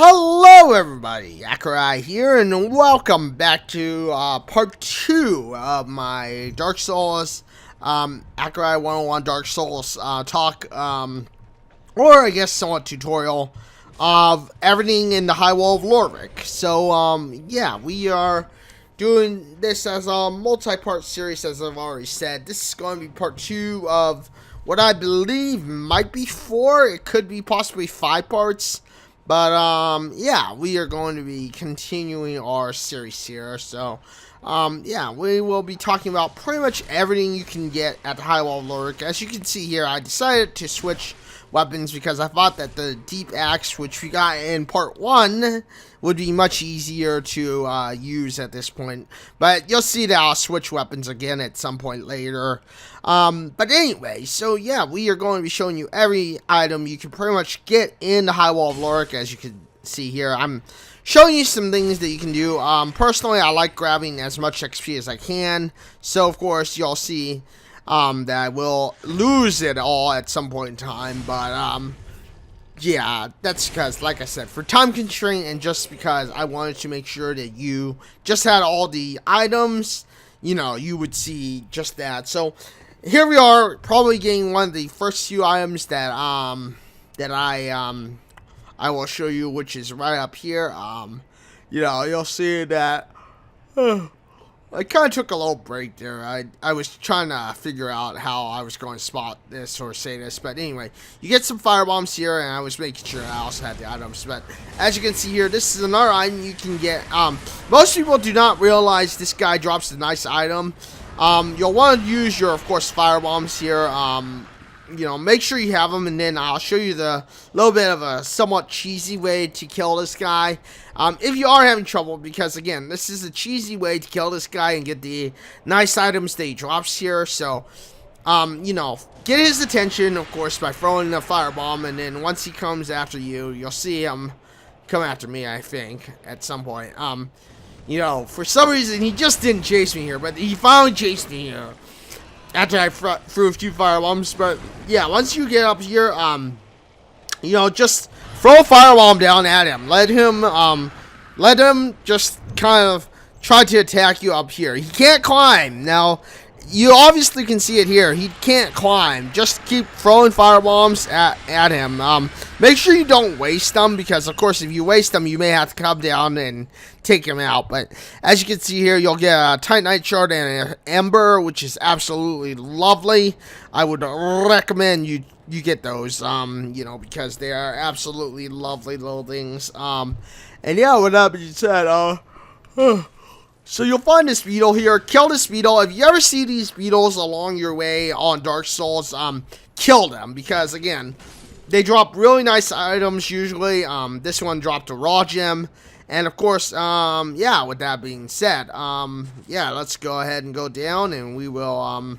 Hello everybody, Accureye here, and welcome back to part 2 of my Dark Souls, Accureye 101 Dark Souls talk, or I guess somewhat tutorial of everything in the High Wall of Lorthic. So, yeah, we are doing this as a multi-part series, as I've already said. This is going to be part 2 of what I believe might be 4, it could be possibly 5 parts. But, yeah, we are going to be continuing our series here. So, yeah, we will be talking about pretty much everything you can get at the High Wall of Lorthic. As you can see here, I decided to switch weapons because I thought that the deep axe, which we got in part 1, would be much easier to use at this point. But you'll see that I'll switch weapons again at some point later. But anyway, so yeah, we are going to be showing you every item you can pretty much get in the High Wall of Lorthic. As you can see here, I'm showing you some things that you can do. Personally, I like grabbing as much XP as I can. So, of course, you'll see that I will lose it all at some point in time. But, yeah, that's because, like I said, for time constraint and just because I wanted to make sure that you just had all the items, you know, you would see just that. So, here we are, probably getting one of the first few items that, I will show you, which is right up here. You know, you'll see that, I kind of took a little break there. I was trying to figure out how I was going to spot this or say this. But anyway, you get some firebombs here, and I was making sure I also had the items. But as you can see here, this is another item you can get. Most people do not realize this guy drops a nice item. You'll want to use your, of course, firebombs here. You know, make sure you have them, and then I'll show you the little bit of a somewhat cheesy way to kill this guy. If you are having trouble, because again, this is a cheesy way to kill this guy and get the nice items that he drops here. So, you know, get his attention, of course, by throwing a firebomb, and then once he comes after you, you'll see him come after me, I think, at some point. You know, for some reason, he just didn't chase me here, but he finally chased me here after I threw a few firebombs. But yeah, once you get up here, you know, just throw a firebomb down at him. Let him just kind of try to attack you up here. He can't climb. Now, you obviously can see it here. He can't climb. Just keep throwing firebombs at him. Make sure you don't waste them, because, of course, if you waste them, you may have to come down and take him out. But as you can see here, you'll get a Titanite shard and an ember, which is absolutely lovely. I would recommend you get those, you know, because they are absolutely lovely little things. And yeah, with that being said, so you'll find this beetle here. Kill this beetle. If you ever see these beetles along your way on Dark Souls, kill them, because again, they drop really nice items usually. This one dropped a raw gem. And of course, yeah, with that being said, yeah, let's go ahead and go down, and we will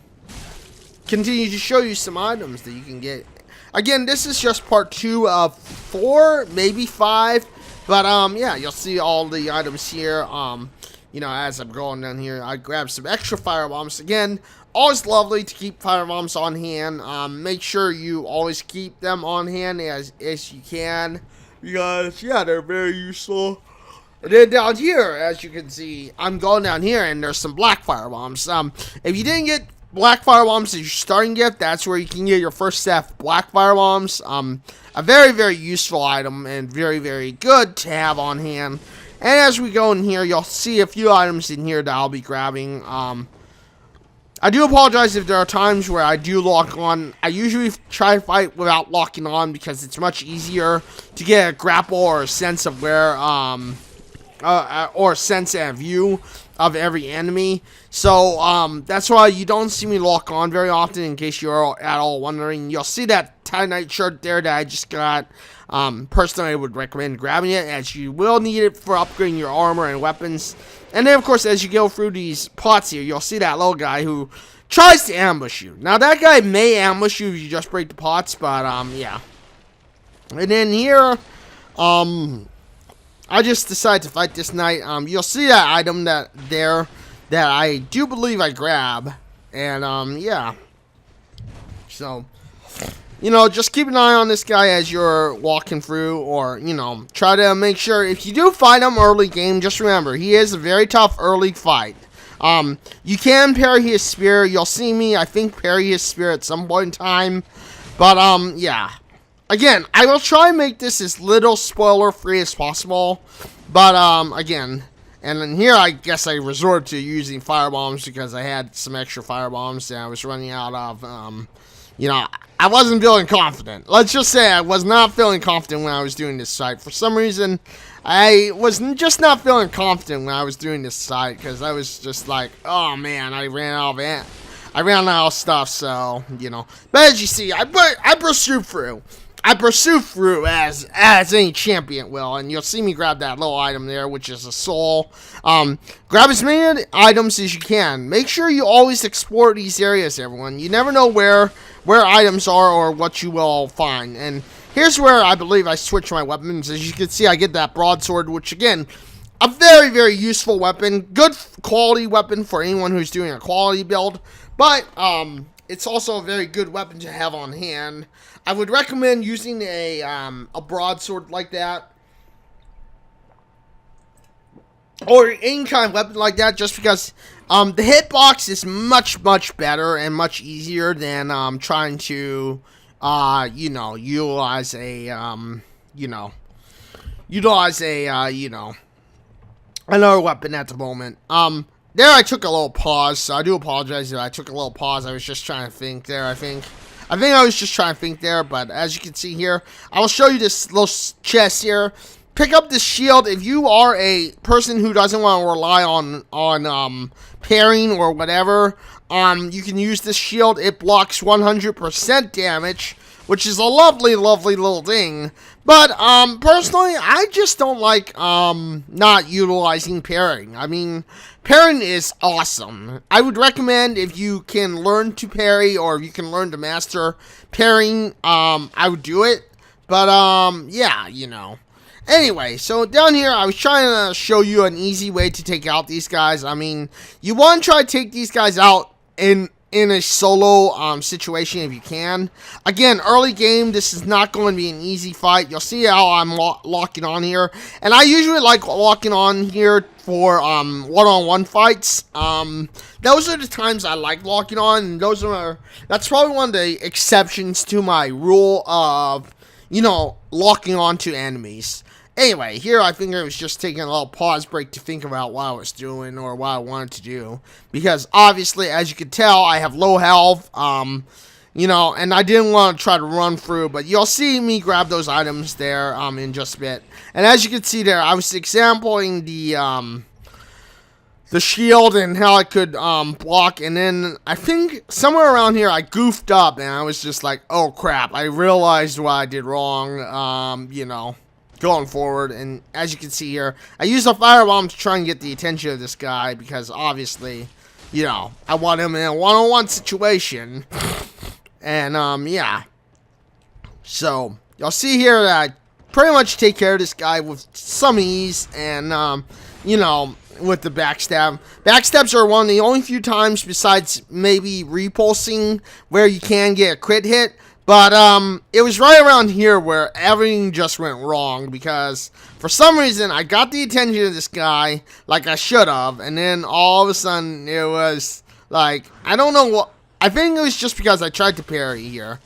continue to show you some items that you can get. Again, this is just part 2 of 4, maybe 5. But yeah, you'll see all the items here. You know, as I'm going down here, I grabbed some extra firebombs. Again, always lovely to keep firebombs on hand. Make sure you always keep them on hand as you can, because yeah, they're very useful. And then down here, as you can see, I'm going down here, and there's some black firebombs. If you didn't get black firebombs as your starting gift, that's where you can get your first set of black firebombs. A very, very useful item, and very, very good to have on hand. And as we go in here, you'll see a few items in here that I'll be grabbing. I do apologize if there are times where I do lock on. I usually try to fight without locking on, because it's much easier to get a grapple or a sense of where, or a sense and view of every enemy. So, that's why you don't see me lock on very often, in case you're at all wondering. You'll see that Titanite shirt there that I just got. Personally, I would recommend grabbing it, as you will need it for upgrading your armor and weapons. And then, of course, as you go through these pots here, you'll see that little guy who tries to ambush you. Now, that guy may ambush you if you just break the pots, but, yeah. And then here, I just decided to fight this knight. You'll see that item that I do believe I grab. And, yeah. So, you know, just keep an eye on this guy as you're walking through, or, you know, try to make sure if you do fight him early game, just remember, he is a very tough early fight. You can parry his spear. You'll see me, I think, parry his spear at some point in time. But, yeah. Again, I will try and make this as little spoiler-free as possible. But, again, and then here I guess I resort to using firebombs because I had some extra firebombs and I was running out of, you know, I wasn't feeling confident. Let's just say I was not feeling confident when I was doing this fight. For some reason, I was just not feeling confident when I was doing this fight because I was just like, oh man, I ran out of stuff, so, you know. But as you see, I pursued through. I pursue through as any champion will, and you'll see me grab that little item there, which is a soul. Grab as many items as you can. Make sure you always explore these areas, everyone. You never know where items are or what you will find. And here's where I believe I switch my weapons. As you can see, I get that broadsword, which again, a very, very useful weapon. Good quality weapon for anyone who's doing a quality build. But, it's also a very good weapon to have on hand. I would recommend using a broadsword like that, or any kind of weapon like that, just because the hitbox is much, much better and much easier than trying to, you know, utilize a, another weapon at the moment. There I took a little pause, so I do apologize if I took a little pause. I was just trying to think there, I think I was just trying to think there, but as you can see here, I will show you this little chest here. Pick up this shield if you are a person who doesn't want to rely on parrying or whatever. You can use this shield. It blocks 100% damage, which is a lovely, lovely little thing. But, personally, I just don't like, not utilizing parrying. I mean, parrying is awesome. I would recommend if you can learn to parry or if you can learn to master parrying, I would do it. But, yeah, you know. Anyway, so down here, I was trying to show you an easy way to take out these guys. I mean, you want to try to take these guys out in a solo situation if you can. Again, early game, this is not going to be an easy fight. You'll see how I'm locking on here. And I usually like locking on here for one-on-one fights. Those are the times I like locking on. And that's probably one of the exceptions to my rule of, you know, locking on to enemies. Anyway, here I think I was just taking a little pause break to think about what I was doing or what I wanted to do. Because obviously, as you can tell, I have low health, you know, and I didn't want to try to run through. But you'll see me grab those items there in just a bit. And as you can see there, I was exampling the shield and how I could block. And then I think somewhere around here I goofed up and I was just like, oh crap, I realized what I did wrong, you know, going forward. And as you can see here, I used a firebomb to try and get the attention of this guy because obviously, you know, I want him in a one-on-one situation. And yeah, so you'll see here that I pretty much take care of this guy with some ease. And you know, with the backstab. Backstabs are one of the only few times besides maybe repulsing where you can get a crit hit. But it was right around here where everything just went wrong because for some reason I got the attention of this guy like I should have, and then all of a sudden it was like, I don't know what, I think it was just because I tried to parry here.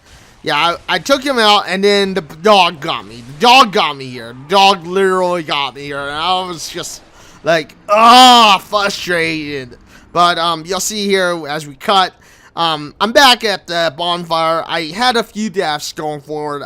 Yeah, I took him out, and then the dog got me. The dog got me here. The dog literally got me here, and I was just like, frustrated. But you'll see here as we cut. I'm back at the bonfire. I had a few deaths going forward.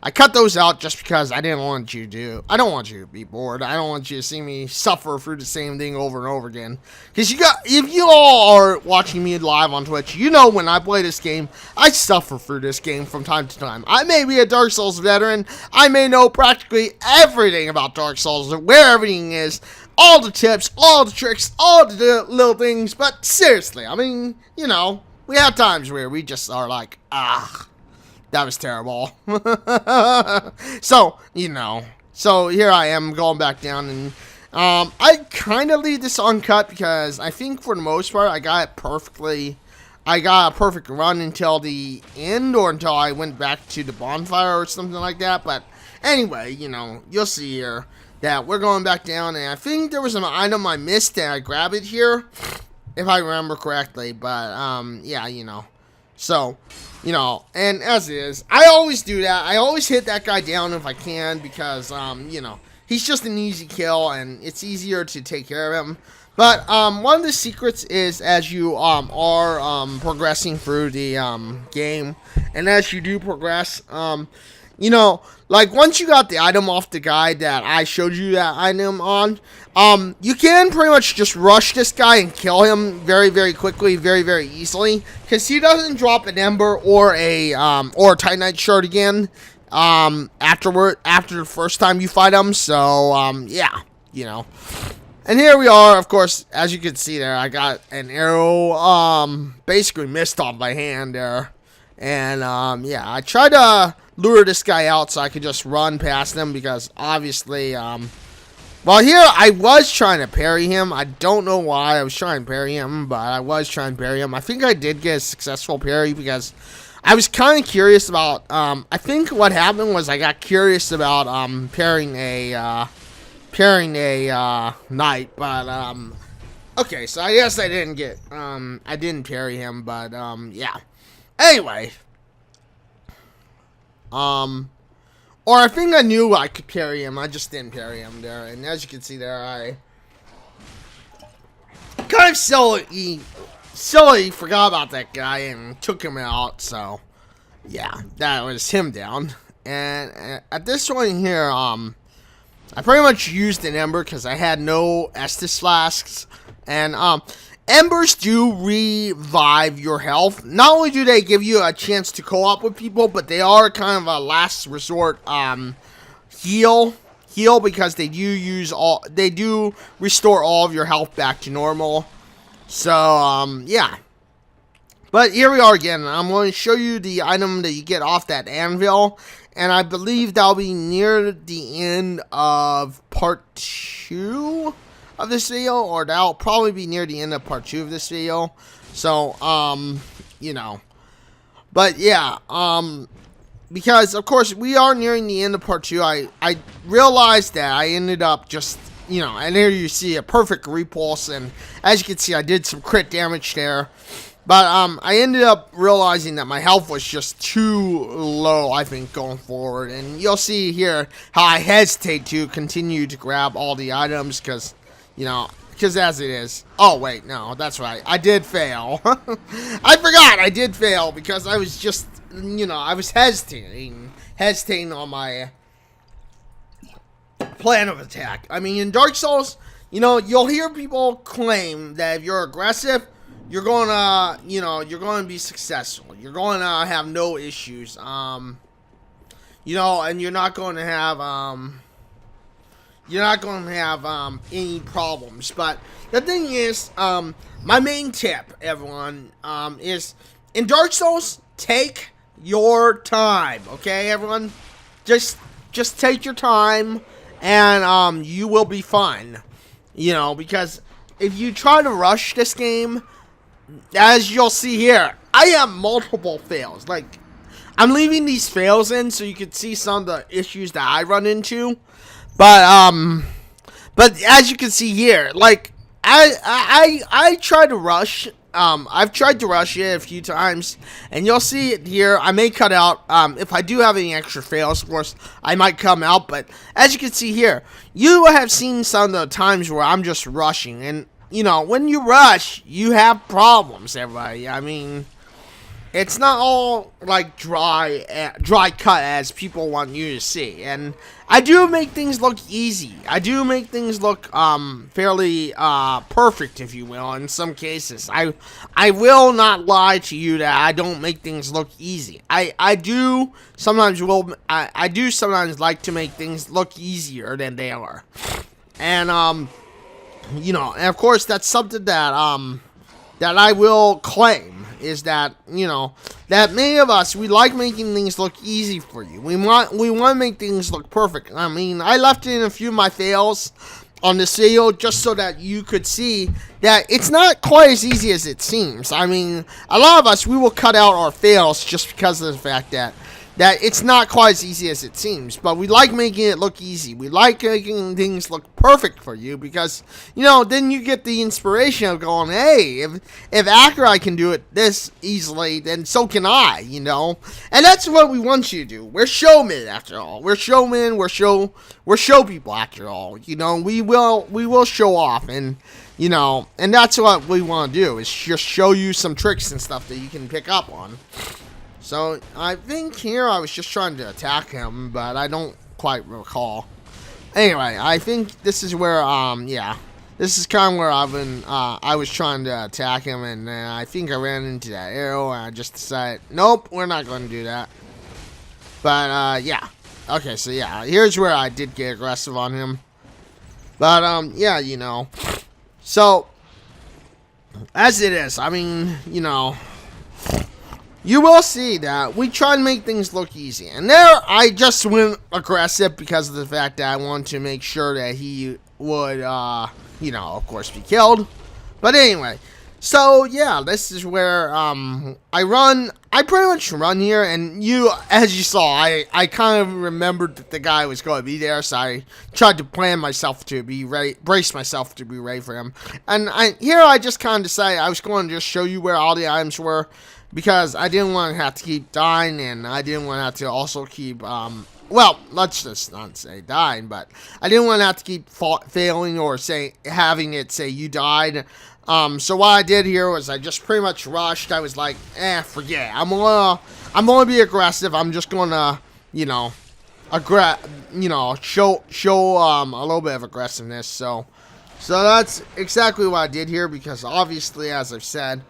I cut those out just because I didn't want you to. I don't want you to be bored. I don't want you to see me suffer through the same thing over and over again. Because if you all are watching me live on Twitch, you know when I play this game, I suffer through this game from time to time. I may be a Dark Souls veteran. I may know practically everything about Dark Souls, where everything is, all the tips, all the tricks, all the little things. But seriously, I mean, you know, we have times where we just are like, that was terrible. So, you know. So, here I am going back down. And I kind of leave this uncut because I think for the most part I got it perfectly I got a perfect run until the end, or until I went back to the bonfire or something like that. But anyway, you know, you'll see here that we're going back down, and I think there was an item I missed and I grabbed it here, if I remember correctly. But yeah, you know, so, you know, and as it is, I always do that. I always hit that guy down if I can, because you know, he's just an easy kill, and it's easier to take care of him. But one of the secrets is, as you are progressing through the game, and as you do progress, you know, like once you got the item off the guy that I showed you that item on, you can pretty much just rush this guy and kill him very, very quickly, very, very easily, because he doesn't drop an ember or a Titanite shard again after the first time you fight him. So yeah, you know. And here we are, of course, as you can see there, I got an arrow, basically missed off my hand there. And, yeah, I tried to lure this guy out so I could just run past him, because obviously, well, here I was trying to parry him. I don't know why I was trying to parry him, but I was trying to parry him. I think I did get a successful parry, because I was kind of curious about, I think what happened was I got curious about, parrying a knight, but okay, so I guess I didn't get I didn't parry him, but yeah. Anyway, or I think I knew I could parry him, I just didn't parry him there. And as you can see there, I kind of silly forgot about that guy and took him out. So yeah, that was him down. And at this point here, I pretty much used an ember because I had no Estus flasks, and embers do revive your health. Not only do they give you a chance to co-op with people, but they are kind of a last resort heal, because they do restore all of your health back to normal. So yeah. But here we are again. I'm going to show you the item that you get off that anvil. And I believe that'll be near the end of part 2 of this video. Or that'll probably be near the end of part 2 of this video. So, you know. But yeah, because of course we are nearing the end of part 2. I realized that I ended up just, you know, and here you see a perfect repulse. And as you can see, I did some crit damage there. But I ended up realizing that my health was just too low, I think, going forward. And you'll see here how I hesitate to continue to grab all the items because, you know, because as it is. Oh, wait, no, that's right. I did fail. I forgot I did fail because I was just, you know, I was hesitating on my plan of attack. I mean, in Dark Souls, you know, you'll hear people claim that if you're aggressive, you're gonna, you know, you're gonna be successful. You're gonna have no issues. You know, and you're not gonna have, any problems. But the thing is, my main tip, everyone, is in Dark Souls, take your time. Okay, everyone, just take your time, and you will be fine. You know, because if you try to rush this game, as you'll see here, I have multiple fails. Like, I'm leaving these fails in so you can see some of the issues that I run into. But as you can see here, like, I try to rush. I've tried to rush it a few times, and you'll see it here. I may cut out, if I do have any extra fails, of course, I might come out. But as you can see here, you have seen some of the times where I'm just rushing, and you know, when you rush, you have problems, everybody. I mean, it's not all like dry cut as people want you to see. And I do make things look easy. I do make things look fairly perfect, if you will, in some cases. I will not lie to you that I don't make things look easy. I do sometimes like to make things look easier than they are. And you know, and of course that's something that that I will claim, is that, you know, that many of us, we like making things look easy for you. We want to make things look perfect. I mean, I left in a few of my fails. on this video just so that you could see that it's not quite as easy as it seems. I mean, a lot of us, we will cut out our fails just because of the fact that it's not quite as easy as it seems, but we like making it look easy. We like making things look perfect for you because, you know, then you get the inspiration of going, hey, if Accureye can do it this easily, then so can I, you know? And that's what we want you to do. We're showmen, after all. We're showmen, we're show people, after all. You know, we will show off, and, you know, and that's what we want to do, is just show you some tricks and stuff that you can pick up on. So, I think here I was just trying to attack him, but I don't quite recall. Anyway, I think this is where, yeah. This is kind of where I was trying to attack him, and I think I ran into that arrow, and I just decided, nope, we're not going to do that. But, yeah. Okay, so yeah, here's where I did get aggressive on him. But, yeah, you know. So, as it is, I mean, you know, you will see that we try to make things look easy. And there, I just went aggressive because of the fact that I wanted to make sure that he would, you know, of course, be killed. But anyway, so, yeah, this is where, I pretty much run here, and as you saw, I kind of remembered that the guy was going to be there, so I tried to plan myself to be ready, brace myself to be ready for him. And here I just kind of decided I was going to just show you where all the items were, because I didn't want to have to keep dying, and I didn't want to have to also keep, well, let's just not say dying, but I didn't want to have to keep failing or having it say you died. So what I did here was I just pretty much rushed. I was like, forget it. I'm gonna be aggressive. I'm just gonna, you know, show a little bit of aggressiveness. So that's exactly what I did here, because obviously, as I've said,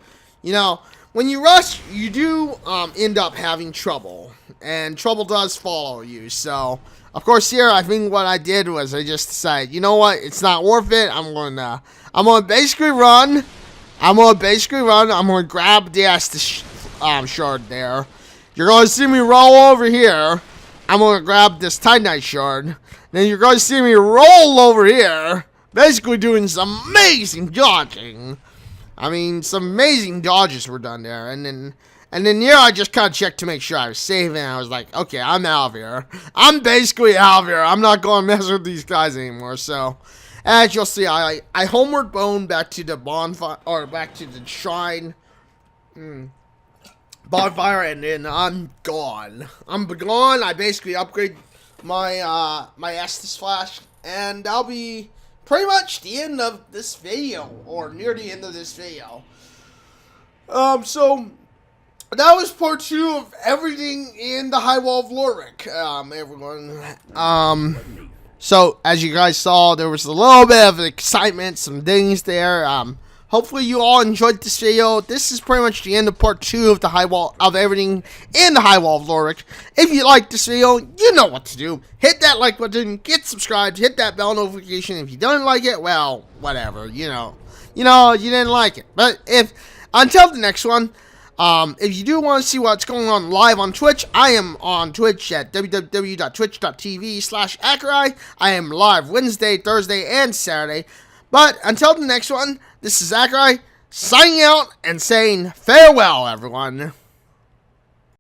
you know, when you rush, you do end up having trouble, and trouble does follow you. So, of course, here I think what I did was I just decided, you know what, it's not worth it. I'm gonna basically run. I'm gonna grab the Estus shard there. You're gonna see me roll over here. I'm gonna grab this Titanite shard. Then you're gonna see me roll over here, basically doing some amazing dodging. I mean, some amazing dodges were done there, and then here I just kind of checked to make sure I was safe, and I was like, okay, I'm out of here. I'm basically out of here. I'm not going to mess with these guys anymore. So, as you'll see, I homeward bone back to the bonfire, or back to the shrine bonfire, and then I'm gone. I basically upgrade my my Estus flash, and I'll be pretty much the end of this video, or near the end of this video. So that was part 2 of everything in the High Wall of Lorthic, everyone. So as you guys saw, there was a little bit of excitement, some things there. Hopefully you all enjoyed this video. This is pretty much the end of part 2 of the High Wall of everything in the High Wall of Lorthic. If you liked this video, you know what to do. Hit that like button, get subscribed, hit that bell notification. If you don't like it, well, whatever, you know, you didn't like it. But until the next one, if you do want to see what's going on live on Twitch, I am on Twitch at www.twitch.tv/Accureye. I am live Wednesday, Thursday, and Saturday. But until the next one, this is Accureye signing out and saying farewell, everyone.